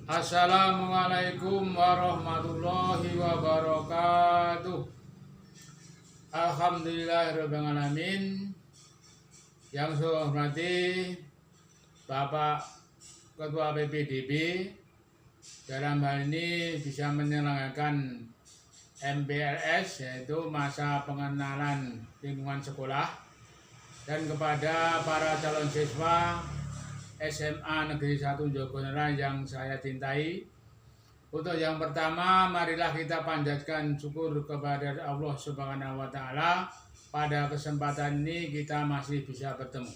Assalamualaikum warahmatullahi wabarakatuh. Alhamdulillahirabbil alamin. Yang saya hormati Bapak Ketua PPDB, dalam hal ini bisa menyelenggarakan MPLS, yaitu masa pengenalan lingkungan sekolah, dan kepada para calon siswa SMA Negeri 1 Jogonelan yang saya cintai. Untuk yang pertama, marilah kita panjatkan syukur kepada Allah Subhanahu wa Ta'ala. Pada kesempatan ini kita masih bisa bertemu.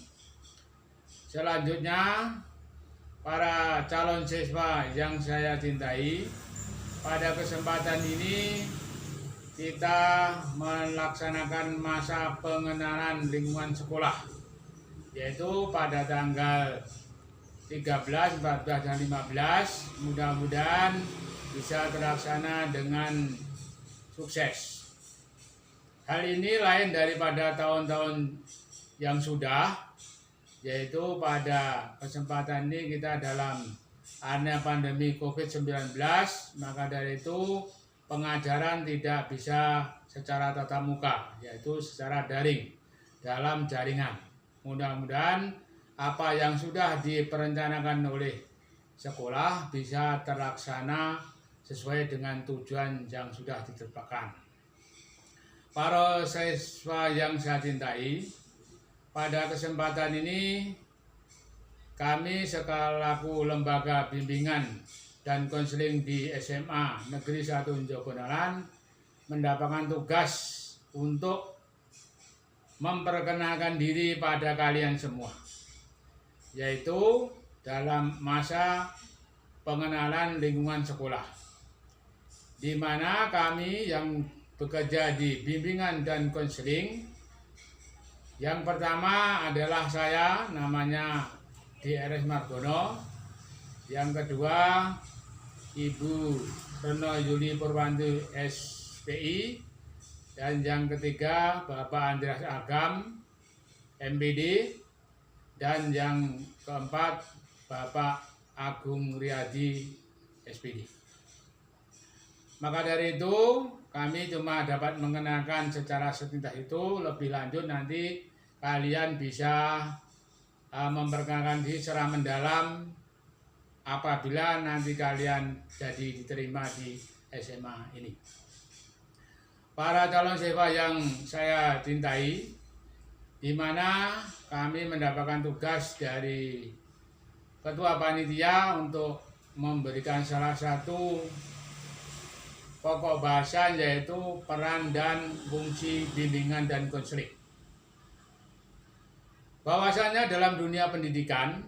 Selanjutnya, para calon siswa yang saya cintai, pada kesempatan ini kita melaksanakan masa pengenalan lingkungan sekolah, yaitu pada tanggal 13, 14, dan 15. Mudah-mudahan bisa terlaksana dengan sukses. Hal ini lain daripada tahun-tahun yang sudah, yaitu pada kesempatan ini kita dalam adanya pandemi COVID-19, maka dari itu pengajaran tidak bisa secara tatap muka, yaitu secara daring dalam jaringan. Mudah-mudahan apa yang sudah diperencanakan oleh sekolah bisa terlaksana sesuai dengan tujuan yang sudah ditetapkan. Para siswa yang saya cintai, pada kesempatan ini kami selaku lembaga bimbingan dan konseling di SMA Negeri 1 Jogonelan mendapatkan tugas untuk memperkenalkan diri pada kalian semua, yaitu dalam masa pengenalan lingkungan sekolah, di mana kami yang bekerja di bimbingan dan konseling. Yang pertama adalah saya, namanya DRS Margono. Yang kedua, Ibu Reno Yuli Purwanti SPI. Dan yang ketiga, Bapak Andreas Agam MPD. Dan yang keempat, Bapak Agung Riyadi SPD. Maka dari itu kami cuma dapat mengenalkan secara sepintas itu. Lebih lanjut nanti kalian bisa memperkenalkan diri secara mendalam apabila nanti kalian jadi diterima di SMA ini. Para calon siswa yang saya cintai, di mana kami mendapatkan tugas dari Ketua Panitia untuk memberikan salah satu pokok bahasan, yaitu peran dan fungsi bimbingan dan konseling. Bahwasanya dalam dunia pendidikan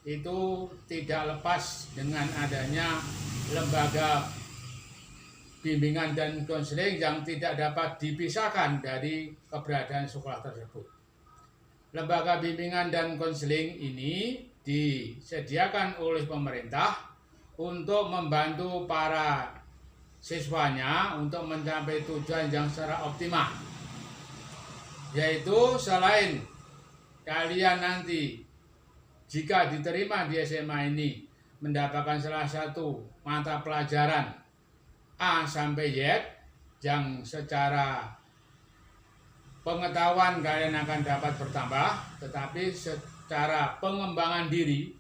itu tidak lepas dengan adanya lembaga bimbingan dan konseling yang tidak dapat dipisahkan dari keberadaan sekolah tersebut. Lembaga bimbingan dan konseling ini disediakan oleh pemerintah untuk membantu para siswanya untuk mencapai tujuan yang secara optimal, yaitu selain kalian nanti jika diterima di SMA ini mendapatkan salah satu mata pelajaran A sampai Z yang secara pengetahuan kalian akan dapat bertambah, tetapi secara pengembangan diri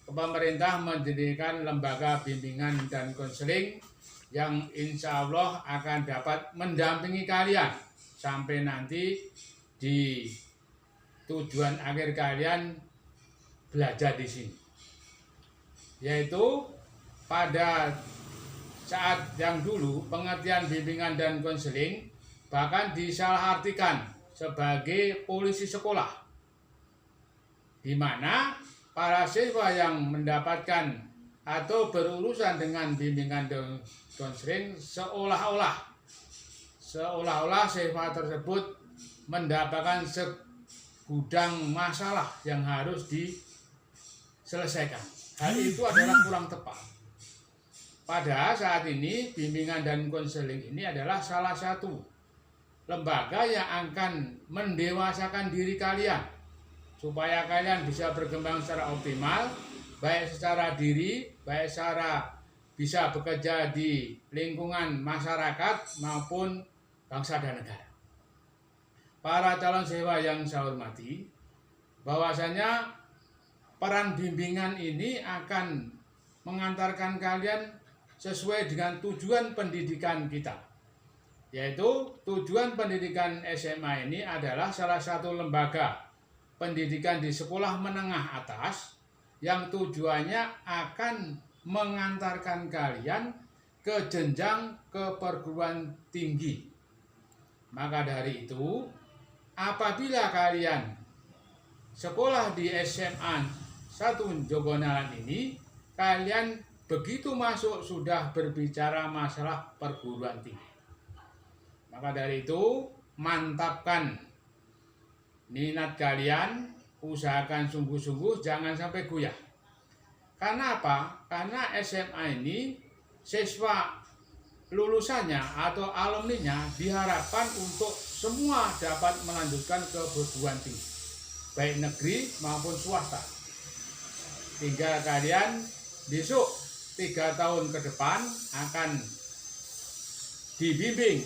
pemerintah mendirikan lembaga bimbingan dan konseling yang insya Allah akan dapat mendampingi kalian sampai nanti di tujuan akhir kalian belajar di sini, yaitu pada saat yang dulu pengertian bimbingan dan konseling bahkan disalahartikan sebagai polisi sekolah, di mana para siswa yang mendapatkan atau berurusan dengan bimbingan dan konseling seolah-olah siswa tersebut mendapatkan segudang masalah yang harus diselesaikan. Hal itu adalah kurang tepat. Pada saat ini bimbingan dan konseling ini adalah salah satu lembaga yang akan mendewasakan diri kalian supaya kalian bisa berkembang secara optimal baik secara diri, baik secara bisa bekerja di lingkungan masyarakat maupun bangsa dan negara. Para calon siswa yang saya hormati, bahwasanya peran bimbingan ini akan mengantarkan kalian sesuai dengan tujuan pendidikan kita. Yaitu tujuan pendidikan SMA ini adalah salah satu lembaga pendidikan di sekolah menengah atas yang tujuannya akan mengantarkan kalian ke jenjang ke perguruan tinggi. Maka dari itu, apabila kalian sekolah di SMA 1 Jogonalan ini, kalian begitu masuk sudah berbicara masalah perguruan tinggi. Maka dari itu, mantapkan minat kalian, usahakan sungguh-sungguh, jangan sampai goyah. Karena apa? Karena SMA ini siswa lulusannya atau alumninya diharapkan untuk semua dapat melanjutkan ke perguruan tinggi, baik negeri maupun swasta. Hingga kalian besok 3 tahun ke depan akan dibimbing,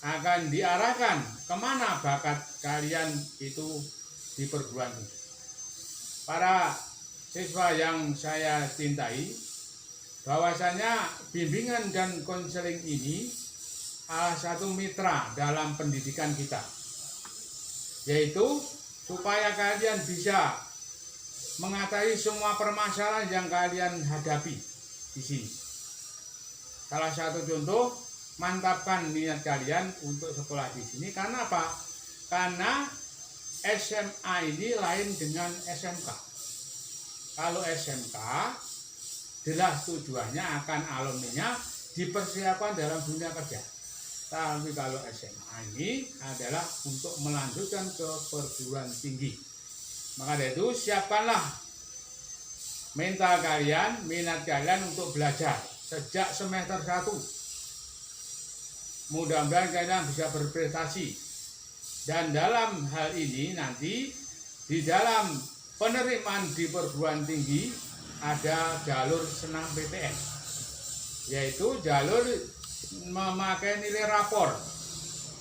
akan diarahkan kemana bakat kalian itu di perguruan tinggi. Para siswa yang saya cintai, bahwasanya bimbingan dan konseling ini salah satu mitra dalam pendidikan kita, yaitu supaya kalian bisa mengatasi semua permasalahan yang kalian hadapi di sini. Salah satu contoh, mantapkan niat kalian untuk sekolah di sini. Karena apa? Karena SMA ini lain dengan SMK. Kalau SMK jelas tujuannya akan alumninya dipersiapkan dalam dunia kerja. Tapi kalau SMA ini adalah untuk melanjutkan ke perguruan tinggi. Maka dari itu siapkanlah mental kalian, minat kalian untuk belajar sejak semester 1. Mudah-mudahan kalian bisa berprestasi. Dan dalam hal ini nanti di dalam penerimaan di perguruan tinggi ada jalur senam PTN, yaitu jalur memakai nilai rapor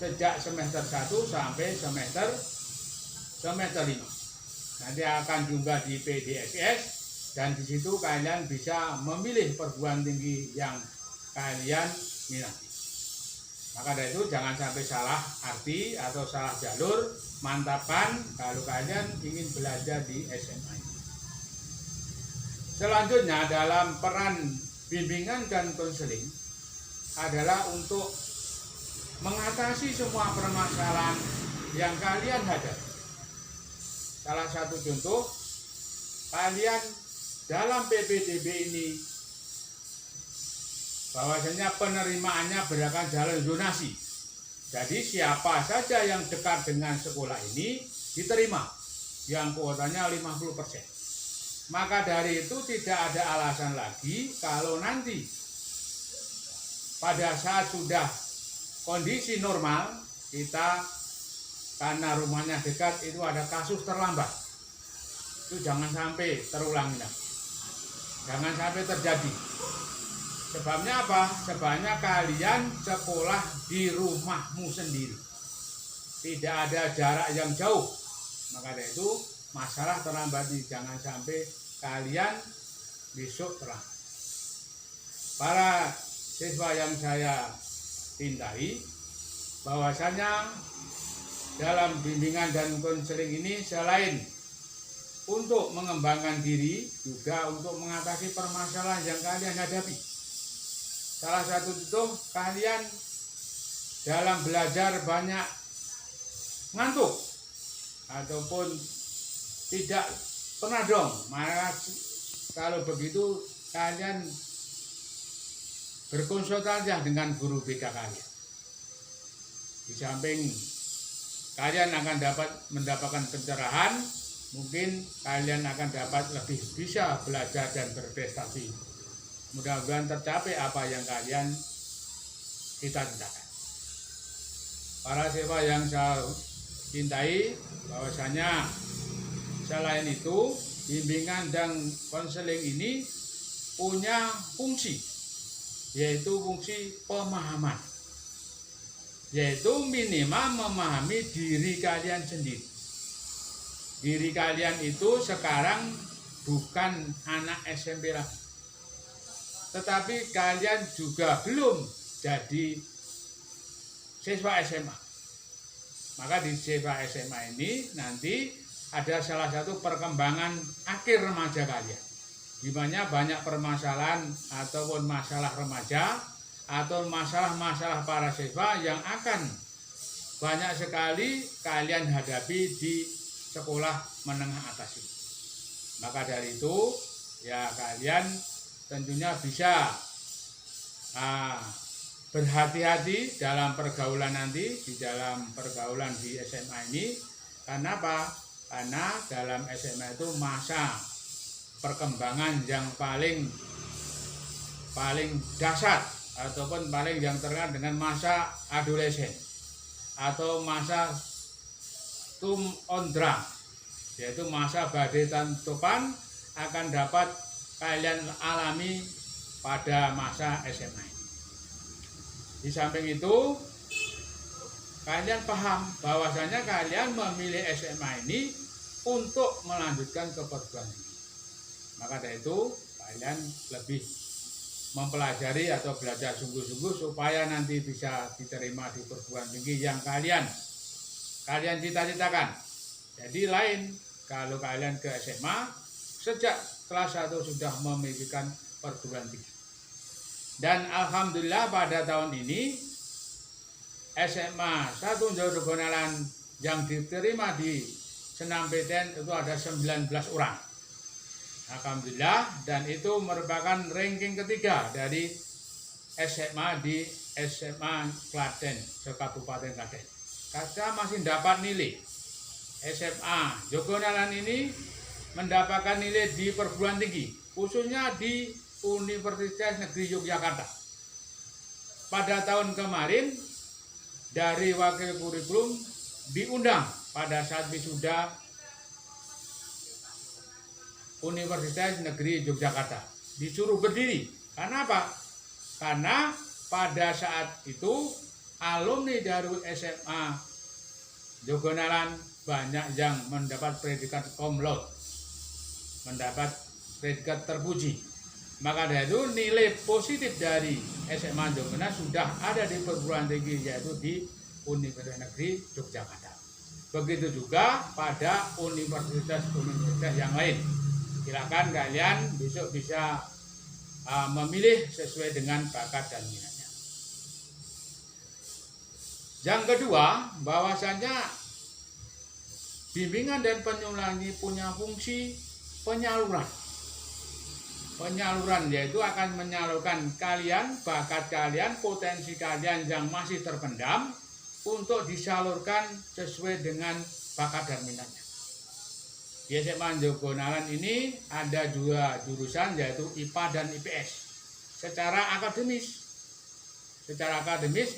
sejak semester 1 sampai semester 5. Nanti akan juga di PDSS, dan di situ kalian bisa memilih perguruan tinggi yang kalian minati. Maka dari itu jangan sampai salah arti atau salah jalur. Mantapkan kalau kalian ingin belajar di SMA ini. Selanjutnya dalam peran bimbingan dan konseling adalah untuk mengatasi semua permasalahan yang kalian hadapi. Salah satu contoh, kalian dalam PPDB ini bahwasanya penerimaannya berdasarkan jalan zonasi. Jadi siapa saja yang dekat dengan sekolah ini diterima, yang kuotanya 50%. Maka dari itu tidak ada alasan lagi kalau nanti pada saat sudah kondisi normal, kita karena rumahnya dekat itu ada kasus terlambat. Itu jangan sampai terulang lagi. Jangan sampai terjadi. Sebabnya apa? Sebabnya kalian sekolah di rumahmu sendiri. Tidak ada jarak yang jauh. Maka dari itu masalah terlambat ini jangan sampai kalian besok terlambat. Para siswa yang saya cintai, bahwasanya dalam bimbingan dan konseling ini selain untuk mengembangkan diri, juga untuk mengatasi permasalahan yang kalian hadapi. Salah satu itu kalian dalam belajar banyak ngantuk ataupun tidak pernah dong. Maka kalau begitu kalian berkonsultasi dengan guru BK kalian. Di samping kalian akan dapat mendapatkan pencerahan, mungkin kalian akan dapat lebih bisa belajar dan berprestasi. Mudah-mudahan tercapai apa yang kalian cita-citakan. Para siswa yang saya cintai, bahwasanya selain itu bimbingan dan konseling ini punya fungsi, yaitu fungsi pemahaman, yaitu minimal memahami diri kalian sendiri. Diri kalian itu sekarang bukan anak SMP lagi, tetapi kalian juga belum jadi siswa SMA. Maka di siswa SMA ini nanti ada salah satu perkembangan akhir remaja kalian, di mana banyak permasalahan ataupun masalah remaja atau masalah-masalah para siswa yang akan banyak sekali kalian hadapi di sekolah menengah atas ini. Maka dari itu ya kalian tentunya bisa berhati-hati dalam pergaulan nanti, di dalam pergaulan di SMA ini. Karena apa? Karena dalam SMA itu masa perkembangan yang paling dasar ataupun paling yang terkenal dengan masa adolesen atau masa tum ondra, yaitu masa badai dan topan akan dapat kalian alami pada masa SMA. Di samping itu kalian paham bahwasanya kalian memilih SMA ini untuk melanjutkan ke perguruan tinggi. Maka dari itu kalian lebih mempelajari atau belajar sungguh-sungguh supaya nanti bisa diterima di perguruan tinggi yang kalian cita-citakan. Jadi lain kalau kalian ke SMA sejak kelas 1 sudah memikirkan perguruan tinggi. Dan alhamdulillah pada tahun ini SMA 1 Jogonalan yang diterima di Senampeten itu ada 19 orang. Alhamdulillah, dan itu merupakan ranking ketiga dari SMA di SMA Klaten, Kabupaten Klaten. Kita masih dapat nilai. SMA Jogonalan ini mendapatkan nilai di perguruan tinggi, khususnya di Universitas Negeri Yogyakarta. Pada tahun kemarin dari wakil kurikulum diundang pada saat wisuda Universitas Negeri Yogyakarta, disuruh berdiri. Karena apa? Karena pada saat itu alumni dari SMA Jogonalan banyak yang mendapat predikat cum laude, mendapat predikat terpuji. Maka dari itu nilai positif dari SMA Jogonalan sudah ada di perguruan tinggi, yaitu di Universitas Negeri Yogyakarta. Begitu juga pada universitas-universitas yang lain. Silakan kalian besok bisa memilih sesuai dengan bakat dan minatnya. Yang kedua, bahwasanya bimbingan dan penyuluhan ini punya fungsi penyaluran. Penyaluran yaitu akan menyalurkan kalian, bakat kalian, potensi kalian yang masih terpendam untuk disalurkan sesuai dengan bakat dan minatnya. Di SMA Jogonalan ini ada dua jurusan, yaitu IPA dan IPS. Secara akademis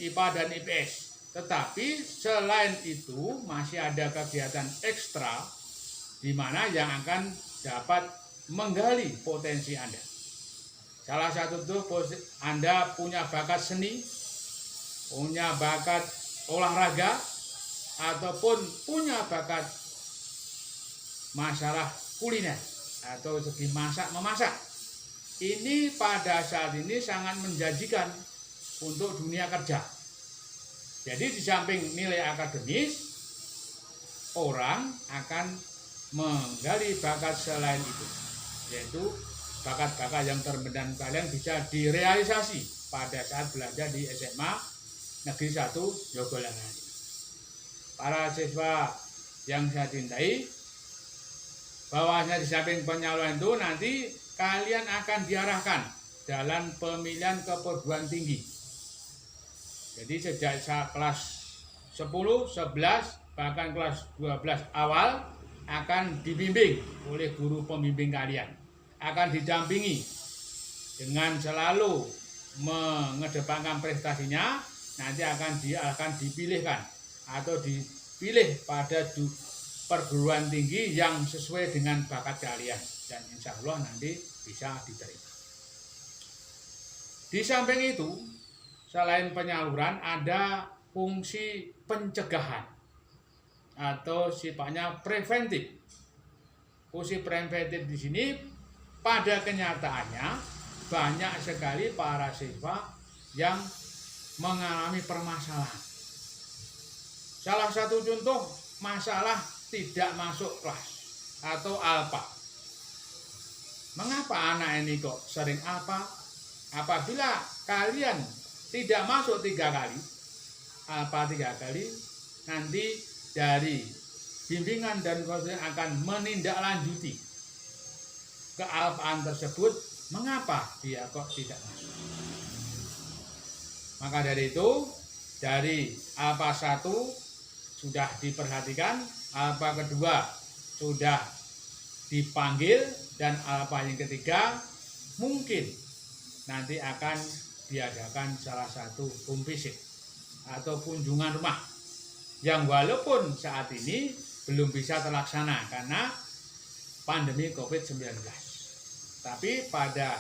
IPA dan IPS. Tetapi selain itu masih ada kegiatan ekstra di mana yang akan dapat menggali potensi Anda. Salah satu itu Anda punya bakat seni, punya bakat olahraga, ataupun punya bakat masalah kuliner atau segi memasak. Ini pada saat ini sangat menjanjikan untuk dunia kerja. Jadi di samping nilai akademis, orang akan menggali bakat selain itu, yaitu bakat-bakat yang terpendam kalian bisa direalisasi pada saat belajar di SMA Negeri 1 Jogonalan. Para siswa yang saya cintai, bahwasanya di samping penyaluran itu nanti kalian akan diarahkan dalam pemilihan ke perguruan tinggi. Jadi sejak kelas 10, 11, bahkan kelas 12 awal akan dibimbing oleh guru pembimbing kalian. Akan didampingi dengan selalu mengedepankan prestasinya, nanti akan dipilihkan atau dipilih pada perguruan tinggi yang sesuai dengan bakat kalian, dan insya Allah nanti bisa diterima. Di samping itu, selain penyaluran, ada fungsi pencegahan atau sifatnya preventif. Fungsi preventif di sini pada kenyataannya banyak sekali para siswa yang mengalami permasalahan. Salah satu contoh masalah tidak masuk kelas atau alpa. Mengapa anak ini kok sering alpa? Apabila kalian tidak masuk 3 kali, alpa 3 kali, nanti dari bimbingan dan konseling akan menindaklanjuti kealpaan tersebut. Mengapa dia kok tidak masuk? Maka dari itu, dari alpa 1 sudah diperhatikan, alpa kedua sudah dipanggil, dan alpa yang ketiga mungkin nanti akan diadakan salah satu home visit atau kunjungan rumah, yang walaupun saat ini belum bisa terlaksana karena pandemi COVID-19. Tapi pada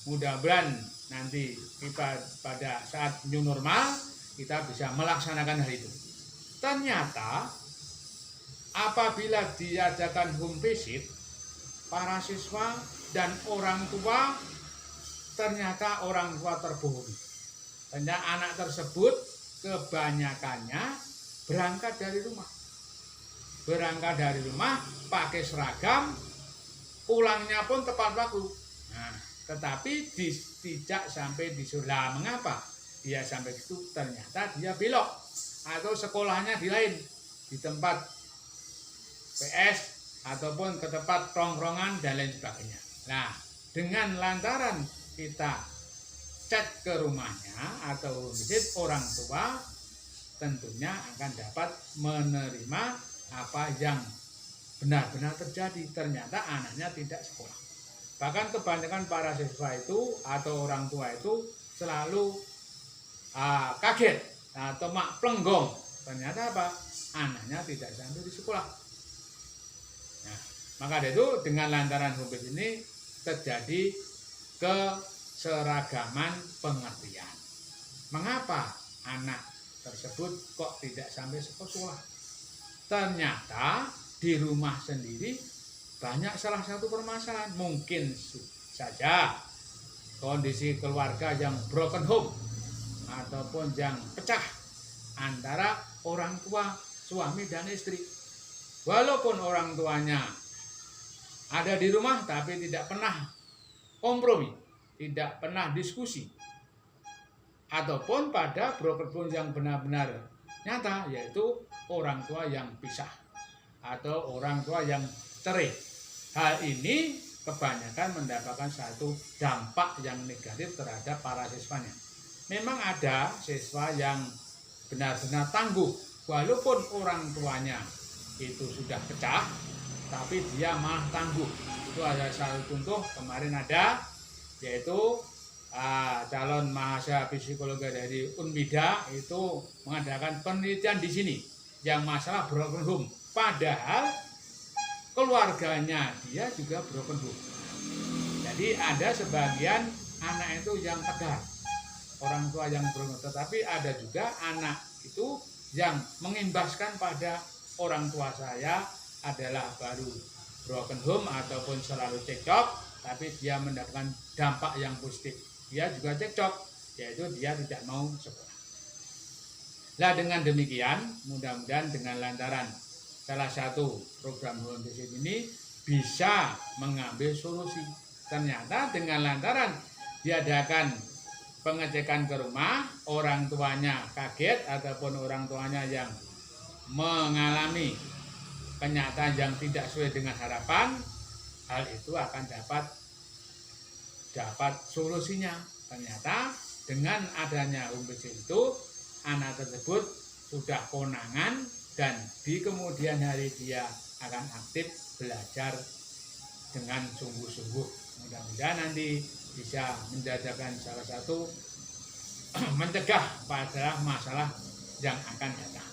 mudah-mudahan nanti kita pada saat new normal kita bisa melaksanakan hal itu. Ternyata apabila diadakan home visit, para siswa dan orang tua, ternyata orang tua terbohongi. Ternyata anak tersebut kebanyakannya berangkat dari rumah. Berangkat dari rumah pakai seragam, pulangnya pun tepat waktu. Nah, tetapi tidak sampai di sekolah. Mengapa dia sampai itu? Ternyata dia belok atau sekolahnya di lain, di tempat PS ataupun ke tempat tongkrongan dan lain sebagainya. Nah, dengan lantaran kita cek ke rumahnya atau visit, orang tua tentunya akan dapat menerima apa yang benar-benar terjadi. Ternyata anaknya tidak sekolah. Bahkan kebanyakan para siswa itu atau orang tua itu selalu kaget atau mak plenggong. Ternyata apa? Anaknya tidak sampai di sekolah. Nah, maka dari itu dengan lantaran home visit ini terjadi keseragaman pengertian. Mengapa anak tersebut kok tidak sampai sekolah? Ternyata di rumah sendiri banyak salah satu permasalahan. Mungkin saja kondisi keluarga yang broken home ataupun yang pecah antara orang tua, suami dan istri. Walaupun orang tuanya ada di rumah tapi tidak pernah kompromi, tidak pernah diskusi. Ataupun pada broken home yang benar-benar nyata, yaitu orang tua yang pisah atau orang tua yang cerai. Hal ini kebanyakan mendapatkan satu dampak yang negatif terhadap para siswanya. Memang ada siswa yang benar-benar tangguh, walaupun orang tuanya itu sudah pecah, tapi dia malah tangguh. Itu ada satu contoh kemarin ada, yaitu calon mahasiswa psikologi dari Unmida itu mengadakan penelitian di sini yang masalah broken home. Padahal keluarganya dia juga broken home. Jadi ada sebagian anak itu yang tegar, orang tua yang broken home, tetapi ada juga anak itu yang mengimbaskan pada orang tua saya adalah baru broken home ataupun selalu cekcok, tapi dia mendapatkan dampak yang positif. Dia juga cekcok, yaitu dia tidak mau sekolah. Nah, dengan demikian mudah-mudahan dengan lantaran salah satu program home visit ini bisa mengambil solusi. Ternyata dengan lantaran diadakan pengecekan ke rumah, orang tuanya kaget ataupun orang tuanya yang mengalami kenyataan yang tidak sesuai dengan harapan, hal itu akan dapat solusinya. Ternyata dengan adanya home visit itu, anak tersebut sudah konangan dan di kemudian hari dia akan aktif belajar dengan sungguh-sungguh. Mudah-mudahan nanti bisa menjadikan salah satu mencegah pada masalah yang akan datang.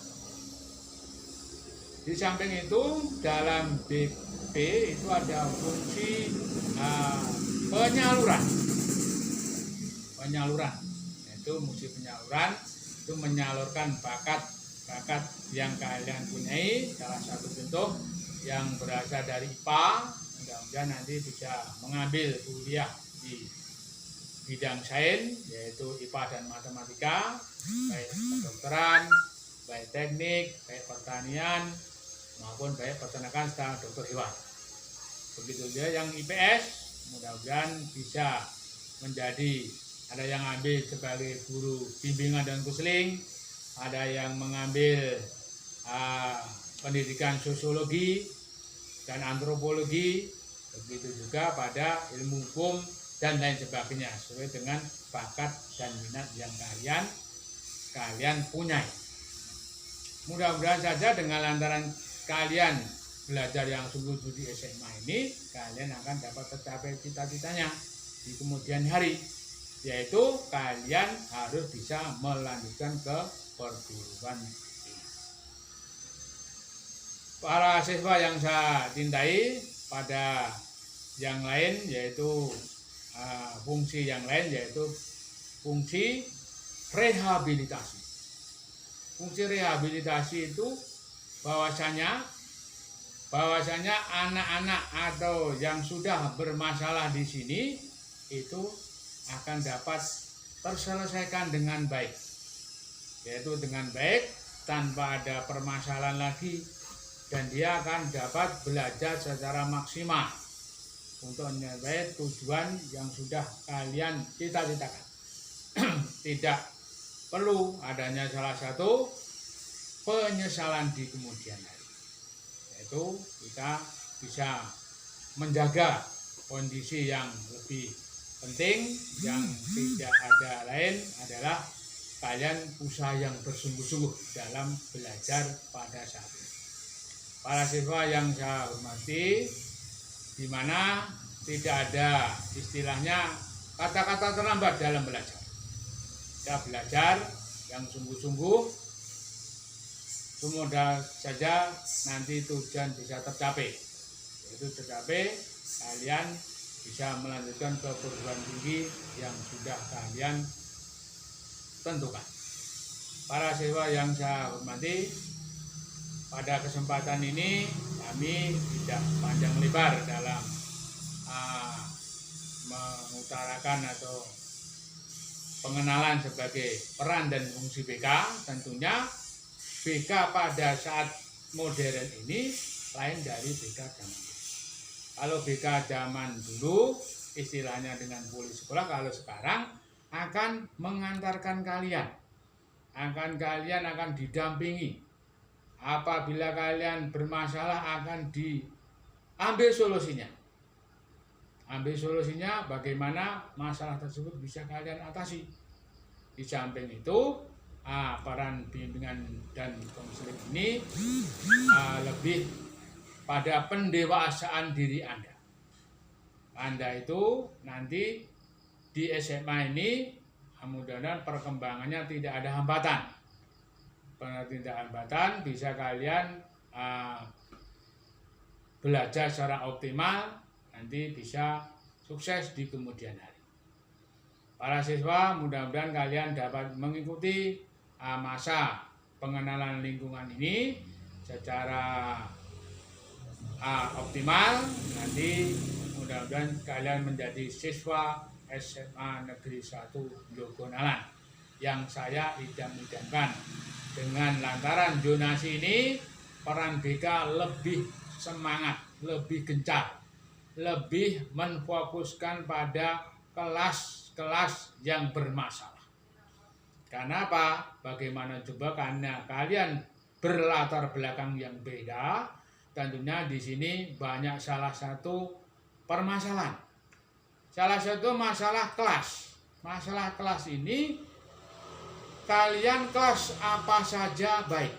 Di samping itu dalam BP itu ada fungsi penyaluran, yaitu fungsi penyaluran itu menyalurkan bakat yang kalian punyai. Salah satu contoh yang berasal dari IPA, mudah-mudahan nanti bisa mengambil kuliah di bidang sains, yaitu IPA dan matematika, baik kedokteran, baik teknik, baik pertanian, maupun baik peternakan serta dokter hewan. Begitu juga yang IPS, mudah-mudahan bisa menjadi, ada yang ambil sebagai guru bimbingan dan konseling, ada yang mengambil pendidikan sosiologi dan antropologi, begitu juga pada ilmu hukum dan lain sebagainya, sesuai dengan bakat dan minat yang kalian punyai. Mudah-mudahan saja dengan lantaran kalian belajar yang sungguh-sungguh di SMA ini, kalian akan dapat tercapai cita-citanya di kemudian hari, yaitu kalian harus bisa melanjutkan ke perguruan tinggi. Para siswa yang saya cintai, pada yang lain yaitu fungsi yang lain yaitu fungsi rehabilitasi. Fungsi rehabilitasi itu bahwasanya anak-anak atau yang sudah bermasalah di sini itu akan dapat terselesaikan dengan baik, yaitu dengan baik tanpa ada permasalahan lagi, dan dia akan dapat belajar secara maksimal untuk mencapai tujuan yang sudah kalian cita-citakan. Tidak perlu adanya salah satu penyesalan di kemudian hari, yaitu kita bisa menjaga kondisi yang lebih penting, yang tidak ada lain adalah kalian usaha yang bersungguh-sungguh dalam belajar pada saat ini. Para siswa yang saya hormati, di mana tidak ada istilahnya kata-kata terlambat dalam belajar. Kita belajar yang sungguh-sungguh, semoga saja nanti tujuan bisa tercapai, yaitu tercapai kalian bisa melanjutkan ke perguruan tinggi yang sudah kalian tentukan. Para siswa yang saya hormati, pada kesempatan ini kami tidak panjang lebar dalam mengutarakan atau pengenalan sebagai peran dan fungsi BK. Tentunya BK pada saat modern ini lain dari BK zaman dulu. Kalau BK zaman dulu istilahnya dengan pulih sekolah, kalau sekarang akan mengantarkan kalian, akan didampingi. Apabila kalian bermasalah akan diambil solusinya. Ambil solusinya bagaimana masalah tersebut bisa kalian atasi. Di samping itu, peran bimbingan dan konseling ini lebih pada pendewasaan diri Anda. Anda itu nanti di SMA ini mudah-mudahan perkembangannya tidak ada hambatan. Tidak hambatan, bisa kalian belajar secara optimal, nanti bisa sukses di kemudian hari. Para siswa, mudah-mudahan kalian dapat mengikuti masa pengenalan lingkungan ini secara optimal. Nanti mudah-mudahan kalian menjadi siswa SMA Negeri 1 Jogonalan yang saya idam-idamkan. Dengan lantaran zonasi ini, peran BK lebih semangat, lebih gencar, lebih menfokuskan pada kelas-kelas yang bermasalah. Karena apa? Bagaimana coba, karena kalian berlatar belakang yang beda, tentunya di sini banyak salah satu permasalahan. Salah satu masalah kelas. Masalah kelas ini, kalian kelas apa saja baik,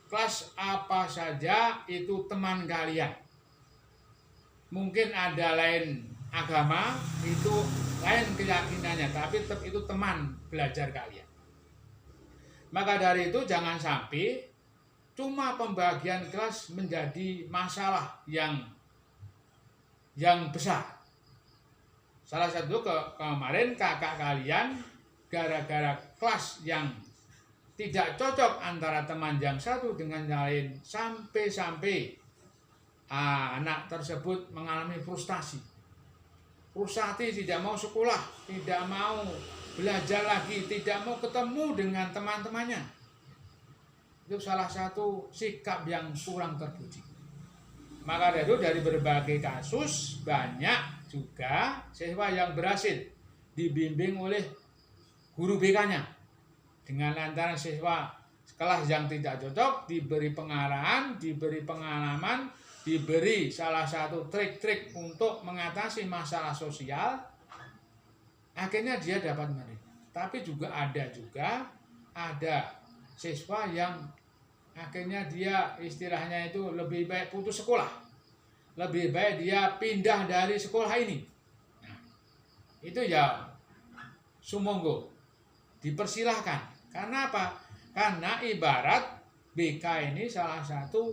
kelas apa saja itu teman kalian. Mungkin ada lain agama, itu lain keyakinannya, tapi tetap itu teman belajar kalian. Maka dari itu jangan sampai cuma pembagian kelas menjadi masalah yang besar. Salah satu kemarin kakak kalian gara-gara kelas yang tidak cocok antara teman yang satu dengan yang lain, sampai anak tersebut mengalami frustasi. Frustasi, tidak mau sekolah, tidak mau belajar lagi, tidak mau ketemu dengan teman-temannya. Itu salah satu sikap yang kurang terpuji. Maka dari berbagai kasus banyak juga siswa yang berhasil dibimbing oleh guru BK-nya. Dengan lantaran siswa kelas yang tidak cocok diberi pengarahan, diberi pengalaman, diberi salah satu trik-trik untuk mengatasi masalah sosial, akhirnya dia dapat menerima. Tapi juga ada siswa yang akhirnya dia istilahnya itu lebih baik putus sekolah, lebih baik dia pindah dari sekolah ini. Nah, itu ya sumonggo, dipersilahkan. Karena apa? Karena ibarat BK ini salah satu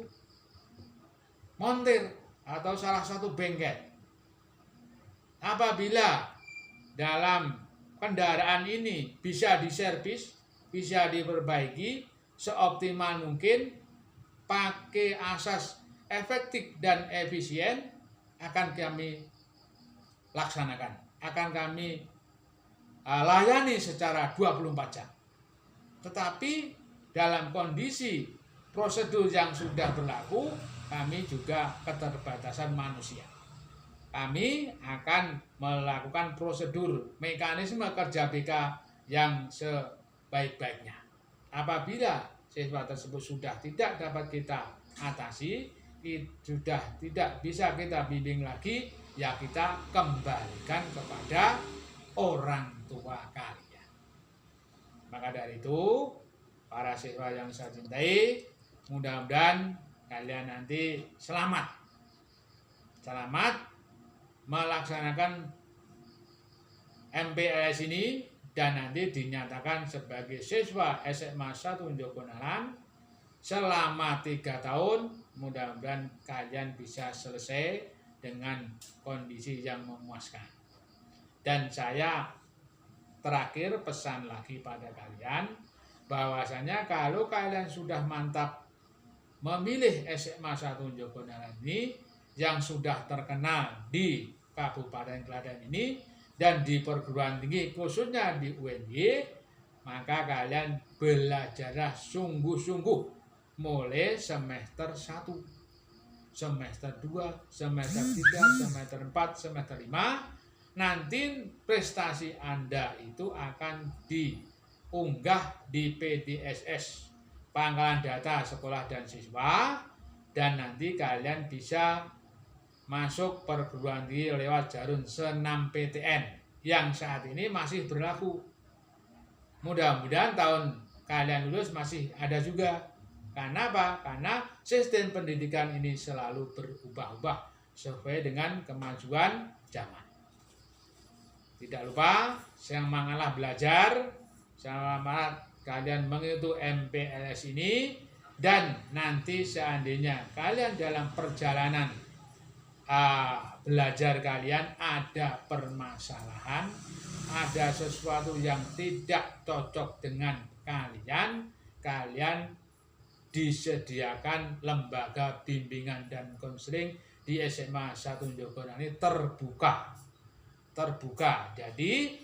montir atau salah satu bengkel. Apabila dalam kendaraan ini bisa diservis, bisa diperbaiki seoptimal mungkin, pakai asas efektif dan efisien, akan kami laksanakan, akan kami layani secara 24 jam. Tetapi dalam kondisi prosedur yang sudah berlaku, kami juga keterbatasan manusia. Kami akan melakukan prosedur mekanisme kerja BK yang sebaik-baiknya. Apabila siswa tersebut sudah tidak dapat kita atasi, sudah tidak bisa kita bimbing lagi, ya kita kembalikan kepada orang tua kalian. Maka dari itu, para siswa yang saya cintai, mudah-mudahan kalian nanti selamat melaksanakan MPLS ini dan nanti dinyatakan sebagai siswa SMA 1 Jogonalan selama 3 tahun. Mudah-mudahan kalian bisa selesai dengan kondisi yang memuaskan. Dan saya terakhir pesan lagi pada kalian, bahwasanya kalau kalian sudah mantap memilih SMA 1 Jogonalan ini yang sudah terkenal di Kabupaten Klaten ini dan di perguruan tinggi khususnya di UNY, maka kalian belajarlah sungguh-sungguh mulai semester 1, semester 2, semester 3, semester 4, semester 5. Nanti prestasi Anda itu akan diunggah di PDSS, Pangkalan Data Sekolah dan Siswa, dan nanti kalian bisa masuk perguruan tinggi lewat jalur SNMPTN yang saat ini masih berlaku. Mudah-mudahan tahun kalian lulus masih ada juga. Karena apa? Karena sistem pendidikan ini selalu berubah-ubah sesuai dengan kemajuan zaman. Tidak lupa, semangatlah belajar, semangat kalian mengikuti MPLS ini, dan nanti seandainya kalian dalam perjalanan belajar kalian ada permasalahan, ada sesuatu yang tidak cocok dengan kalian, kalian disediakan lembaga bimbingan dan konseling di SMA 1 Jogonalan ini terbuka. Jadi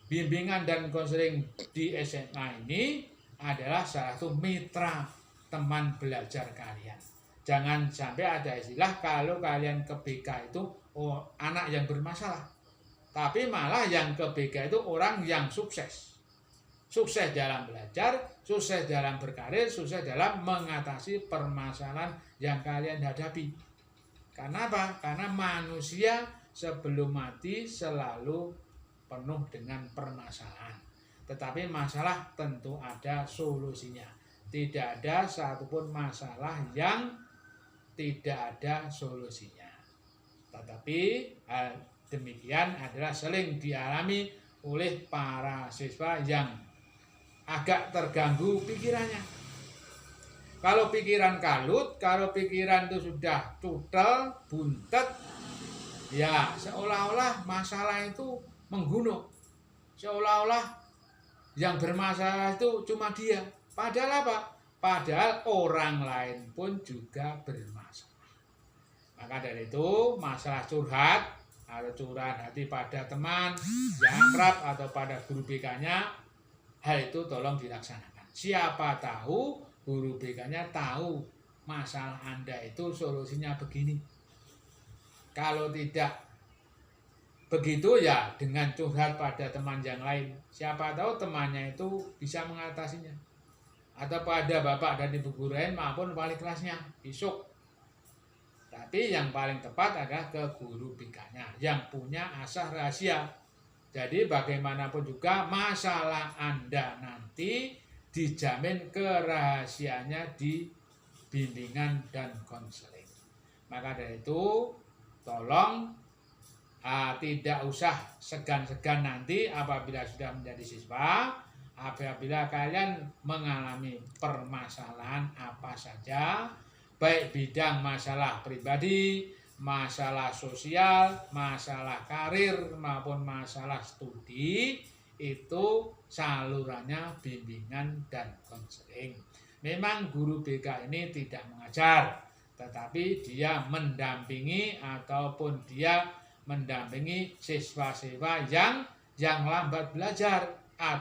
bimbingan dan konseling di SMA ini adalah salah satu mitra teman belajar kalian. Jangan sampai ada istilah kalau kalian ke BK itu anak yang bermasalah, tapi malah yang ke BK itu orang yang sukses dalam belajar, sukses dalam berkarir, sukses dalam mengatasi permasalahan yang kalian hadapi. Karena apa? Karena manusia sebelum mati selalu penuh dengan permasalahan. Tetapi masalah tentu ada solusinya. Tidak ada satupun masalah yang tidak ada solusinya. Tetapi hal demikian adalah sering dialami oleh para siswa yang agak terganggu pikirannya. Kalau pikiran kalut, kalau pikiran itu sudah cutel, buntet, ya seolah-olah masalah itu menggunung. Seolah-olah yang bermasalah itu cuma dia. Padahal apa? Padahal orang lain pun juga bermasalah. Maka dari itu masalah curhat atau curahan hati pada teman yang akrab atau pada guru BK-nya, hal itu tolong dilaksanakan. Siapa tahu guru BK-nya tahu masalah Anda itu solusinya begini. Kalau tidak begitu ya dengan curhat pada teman yang lain. Siapa tahu temannya itu bisa mengatasinya. Atau pada bapak dan ibu guru lain maupun wali kelasnya besok. Tapi yang paling tepat adalah ke guru BK-nya yang punya asah rahasia. Jadi bagaimanapun juga masalah Anda nanti dijamin kerahasiaannya di bimbingan dan konseling. Maka dari itu tolong tidak usah segan-segan nanti apabila sudah menjadi siswa, apabila kalian mengalami permasalahan apa saja, baik bidang masalah pribadi, masalah sosial, masalah karir maupun masalah studi, itu salurannya bimbingan dan konseling. Memang guru BK ini tidak mengajar, tetapi dia mendampingi ataupun dia mendampingi siswa-siswa yang lambat belajar.